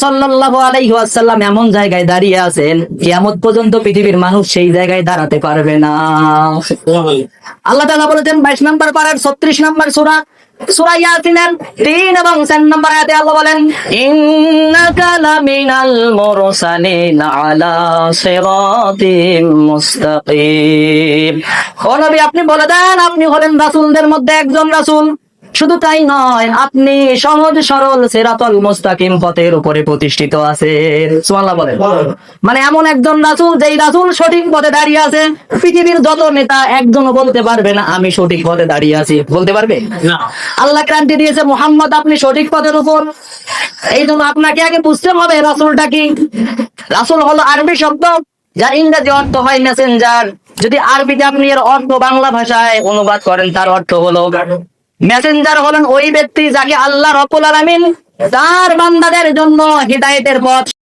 সাল্লাল্লাহু আলাইহি ওয়াসাল্লাম এমন জায়গায় দাঁড়িয়ে আছেন, কিয়ামত পর্যন্ত পৃথিবীর মানুষ সেই জায়গায় দাঁড়াতে পারবে না। আল্লাহ তাআলা বলেছেন 22 নম্বর পারার 36 নম্বর সূরা সূরা ইয়াসিনের 3 এবং 4 নম্বর আয়াতে আল্লাহ বলেন, ইন্নাকা লামিনাল মুরসালিন আলা সিরাতিম মুস্তাকিম। ও নবী, আপনি বলে দেন আপনি হলেন রাসূলদের মধ্যে একজন রাসূল। শুধু তাই নয়, আপনি সহজ সরল সিরাতুল মুস্তাকিম পথের উপরে প্রতিষ্ঠিত আছেন। সুবহানাল্লাহ বলেন। মানে এমন একজন রাসূল, যেই রাসূল সঠিক পথে দাঁড়িয়ে আছে। পৃথিবীর যত নেতা একজনও বলতে পারবে না আমি সঠিক পথে দাঁড়িয়ে আছি, বলতে পারবে না। আল্লাহ ক্রান্তি দিয়েছে মুহাম্মদ আপনি সঠিক পথের উপর। এই জন্য আপনাকে আগে বুঝতে হবে রাসূলটা কি। রাসূল হলো আরবি শব্দ, যার ইংরেজি অর্থ হয় মেসেঞ্জার। যদি আরবিতে আপনি এর অর্থ বাংলা ভাষায় অনুবাদ করেন, তার অর্থ হলো মেসেঞ্জার হলেন ওই ব্যক্তি যাকে আল্লাহ রাব্বুল আলামিন তার বান্দাদের জন্য হিদায়াতের পথ